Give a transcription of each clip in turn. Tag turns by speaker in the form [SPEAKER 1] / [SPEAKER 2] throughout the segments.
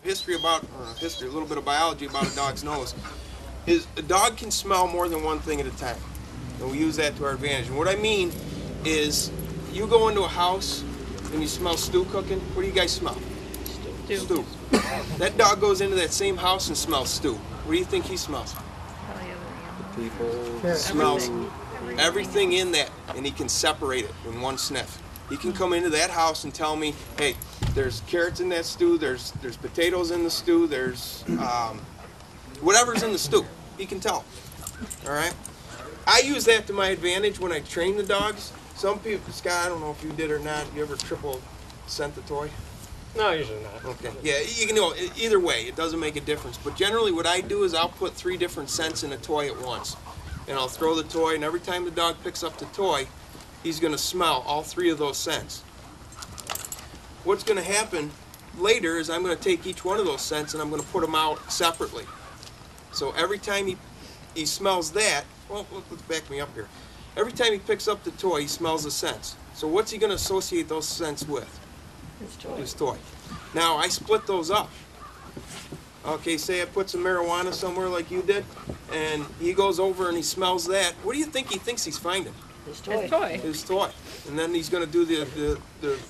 [SPEAKER 1] history about, a little bit of biology about a dog's nose, is a dog can smell more than one thing at a time. And we use that to our advantage. And what I mean is, you go into a house and you smell stew cooking, what do you guys smell? Stew. That dog goes into that same house and smells stew. What do you think he smells?
[SPEAKER 2] The people.
[SPEAKER 1] Smells everything in that, and he can separate it in one sniff. He can come into that house and tell me, hey, there's carrots in that stew, there's potatoes in the stew, there's whatever's in the stew. He can tell. All right? I use that to my advantage when I train the dogs. Some people, Scott, I don't know if you did or not, you ever triple scent the toy?
[SPEAKER 3] No, usually not.
[SPEAKER 1] Okay. Yeah, you can know either way. It doesn't make a difference. But generally, what I do is I'll put 3 different scents in a toy at once, and I'll throw the toy. And every time the dog picks up the toy, he's going to smell all 3 of those scents. What's going to happen later is I'm going to take each one of those scents and I'm going to put them out separately. So every time he smells that, well, let's back me up here. Every time he picks up the toy, he smells the scents. So what's he going to associate those scents with? His toy. Now, I split those up. Okay, say I put some marijuana somewhere like you did, and he goes over and he smells that. What do you think he thinks he's finding?
[SPEAKER 4] His toy.
[SPEAKER 5] His toy.
[SPEAKER 1] His toy. And then he's going to do the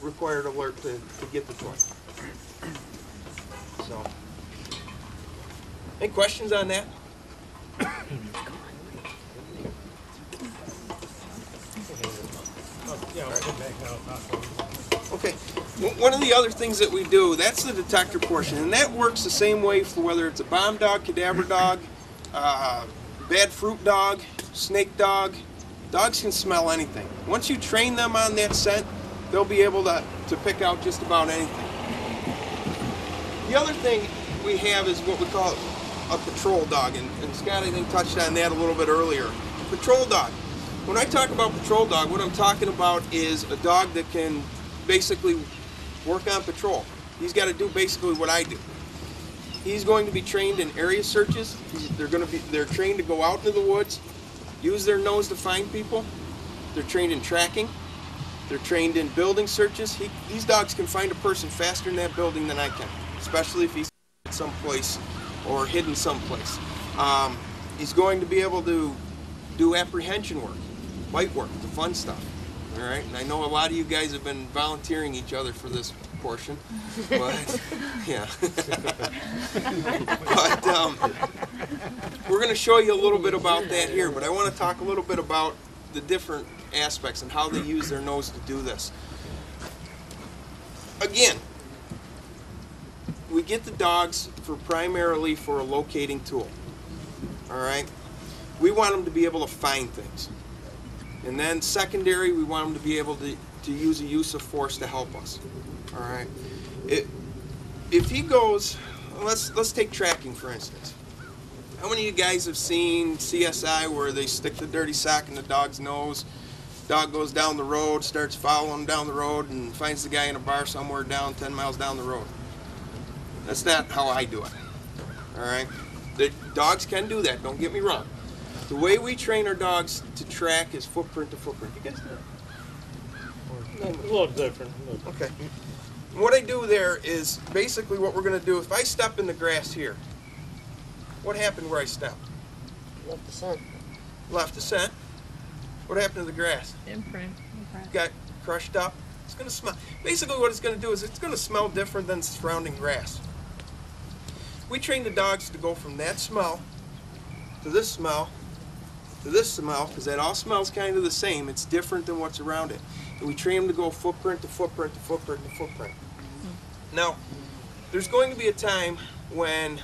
[SPEAKER 1] required alert to get the toy. So, any questions on that? Okay. One of the other things that we do, that's the detector portion, and that works the same way for whether it's a bomb dog, cadaver dog, bad fruit dog, snake dog. Dogs can smell anything. Once you train them on that scent, they'll be able to pick out just about anything. The other thing we have is what we call a patrol dog, and Scott, I think, touched on that a little bit earlier. Patrol dog. When I talk about patrol dog, what I'm talking about is a dog that can basically work on patrol. He's got to do basically what I do. He's going to be trained in area searches. They're trained to go out into the woods, use their nose to find people. They're trained in tracking. They're trained in building searches. These dogs can find a person faster in that building than I can, especially if he's someplace or hidden someplace. He's going to be able to do apprehension work, bite work, the fun stuff. All right, and I know a lot of you guys have been volunteering each other for this portion, but yeah. But we're going to show you a little bit about that here, but I want to talk a little bit about the different aspects and how they use their nose to do this. Again, we get the dogs primarily for a locating tool. All right, we want them to be able to find things. And then secondary, we want them to be able to use a use of force to help us. All right. If he goes, let's take tracking for instance. How many of you guys have seen CSI where they stick the dirty sock in the dog's nose? Dog goes down the road, starts following him down the road, and finds the guy in a bar somewhere 10 miles down the road. That's not how I do it. All right. The dogs can do that. Don't get me wrong. The way we train our dogs to track is footprint to footprint. You guys know?
[SPEAKER 3] A little different.
[SPEAKER 1] Okay. What I do there is basically what we're going to do. If I step in the grass here, what happened where I stepped?
[SPEAKER 4] Left the scent.
[SPEAKER 1] Left the scent. What happened to the grass?
[SPEAKER 5] Imprint.
[SPEAKER 1] Got crushed up. It's going to smell. Basically what it's going to do is it's going to smell different than surrounding grass. We train the dogs to go from that smell to this smell to this smell, because that all smells kind of the same. It's different than what's around it. And we train them to go footprint to footprint to footprint to footprint. Now, there's going to be a time when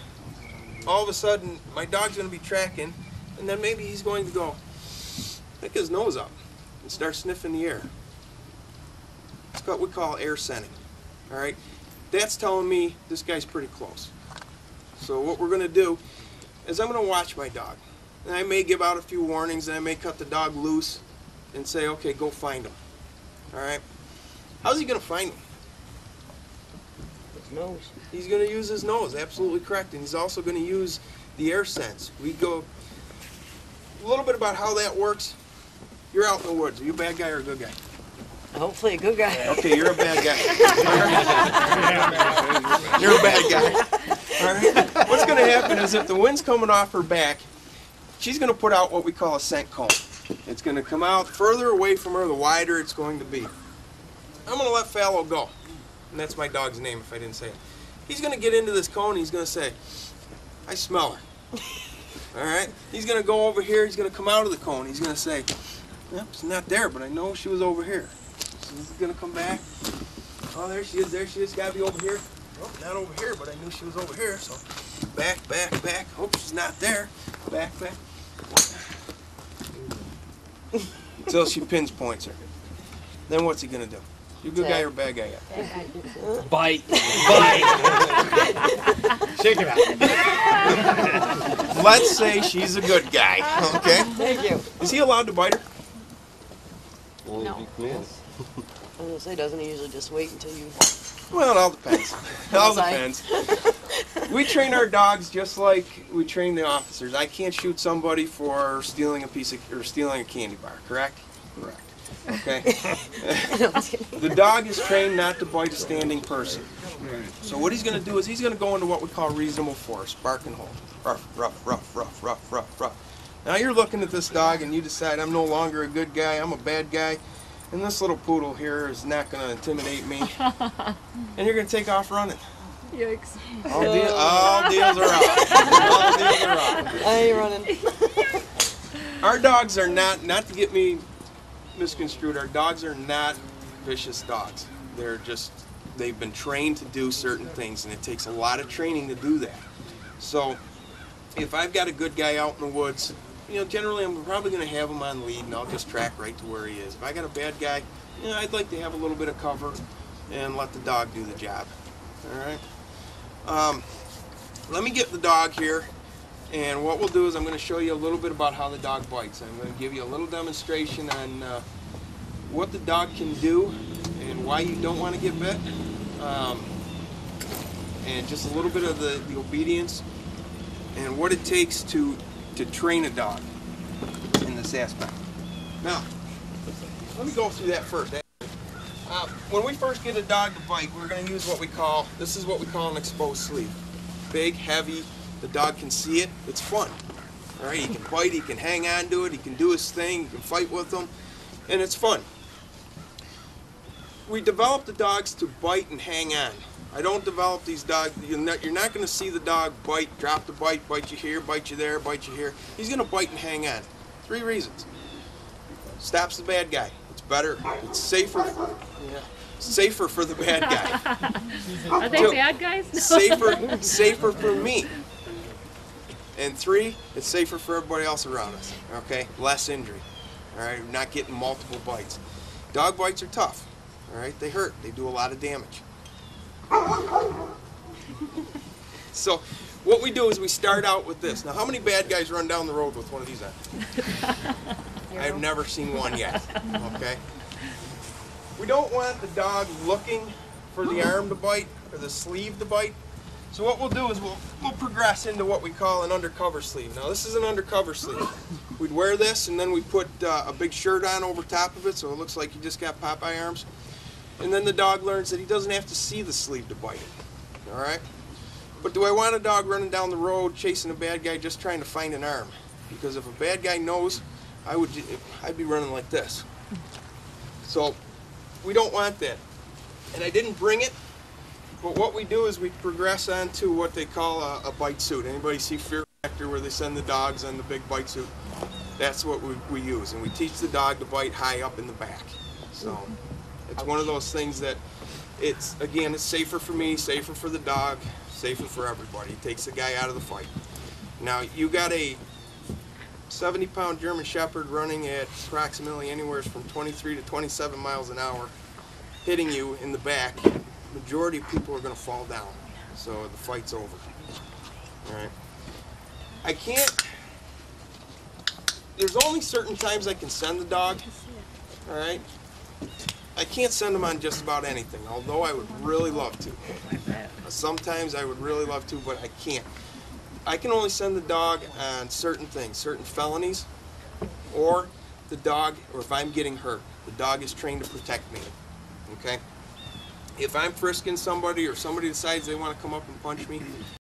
[SPEAKER 1] all of a sudden my dog's going to be tracking, and then maybe he's going to go, pick his nose up and start sniffing the air. It's what we call air scenting. All right? That's telling me this guy's pretty close. So what we're going to do is I'm going to watch my dog. And I may give out a few warnings, and I may cut the dog loose and say, okay, go find him. All right? How's he going to find him?
[SPEAKER 4] His nose.
[SPEAKER 1] He's going to use his nose, absolutely correct. And he's also going to use the air sense. We go a little bit about how that works. You're out in the woods. Are you a bad guy or a good guy?
[SPEAKER 4] Hopefully a good guy.
[SPEAKER 1] Okay, you're a bad guy. You're a bad guy. All right? What's going to happen is if the wind's coming off her back, she's going to put out what we call a scent cone. It's going to come out further away from her, the wider it's going to be. I'm going to let Fallow go. And that's my dog's name if I didn't say it. He's going to get into this cone and he's going to say, I smell her. All right? He's going to go over here. He's going to come out of the cone. He's going to say, yep, she's not there, but I know she was over here. So he's going to come back. Oh, there she is. There she is. Got to be over here. Oh, not over here, but I knew she was over here. So back, back, back. Hope she's not there. Back, back. Until she pinpoints her. Then what's he going to do? You a good guy or a bad guy?
[SPEAKER 3] Bite. Bite. Shake it out.
[SPEAKER 1] Let's say she's a good guy, okay?
[SPEAKER 4] Thank you.
[SPEAKER 1] Is he allowed to bite her?
[SPEAKER 2] No.
[SPEAKER 4] I was gonna say, doesn't he usually just wait until you?
[SPEAKER 1] Well, it all depends. It all depends. We train our dogs just like we train the officers. I can't shoot somebody for stealing stealing a candy bar, correct? Correct. Okay. The dog is trained not to bite a standing person. So what he's going to do is he's going to go into what we call reasonable force, bark and hold. Ruff, rough, rough, rough, rough, rough, rough. Now you're looking at this dog and you decide I'm no longer a good guy, I'm a bad guy, and this little poodle here is not going to intimidate me, and you're going to take off running.
[SPEAKER 2] Yikes.
[SPEAKER 1] All deals are out. All deals are out.
[SPEAKER 4] I ain't running.
[SPEAKER 1] Our dogs are not to get me misconstrued, our dogs are not vicious dogs. They're just, they've been trained to do certain things, and it takes a lot of training to do that. So if I've got a good guy out in the woods, you know, generally I'm probably going to have him on lead and I'll just track right to where he is. If I got a bad guy, you know, I'd like to have a little bit of cover and let the dog do the job. All right. Let me get the dog here, and what we'll do is I'm going to show you a little bit about how the dog bites. I'm going to give you a little demonstration on what the dog can do and why you don't want to get bit, and just a little bit of the obedience and what it takes to train a dog in this aspect. Now, let me go through that first. When we first get a dog to bite, we're going to use what we call, this is what we call an exposed sleeve. Big, heavy, the dog can see it, it's fun. All right, he can bite, he can hang on to it, he can do his thing, you can fight with them, and it's fun. We develop the dogs to bite and hang on. I don't develop these dogs, you're not going to see the dog bite, drop the bite you here, bite you there, bite you here. He's going to bite and hang on. 3 reasons. Stops the bad guy. It's better, it's safer. Yeah. Safer for the bad guy.
[SPEAKER 2] Are they bad guys? No.
[SPEAKER 1] Safer for me. And 3, it's safer for everybody else around us. Okay, less injury. All right, not getting multiple bites. Dog bites are tough. All right, they hurt. They do a lot of damage. So, what we do is we start out with this. Now, how many bad guys run down the road with one of these on? I've never seen one yet. Okay. We don't want the dog looking for the arm to bite or the sleeve to bite. So what we'll do is we'll progress into what we call an undercover sleeve. Now this is an undercover sleeve. We'd wear this and then we put a big shirt on over top of it so it looks like you just got Popeye arms. And then the dog learns that he doesn't have to see the sleeve to bite it. All right? But do I want a dog running down the road chasing a bad guy just trying to find an arm? Because if a bad guy knows, I'd be running like this. So we don't want that. And I didn't bring it, but what we do is we progress on to what they call a bite suit. Anybody see Fear Factor where they send the dogs on the big bite suit? That's what we use. And we teach the dog to bite high up in the back. So it's one of those things that it's safer for me, safer for the dog, safer for everybody. It takes the guy out of the fight. Now you got a 70-pound German Shepherd running at approximately anywhere from 23 to 27 miles an hour, hitting you in the back. Majority of people are going to fall down, so the fight's over. All right. I can't. There's only certain times I can send the dog. All right. I can't send them on just about anything, although I would really love to. Sometimes I would really love to, but I can't. I can only send the dog on certain things, certain felonies, or the dog, or if I'm getting hurt. The dog is trained to protect me, okay? If I'm frisking somebody or somebody decides they want to come up and punch me,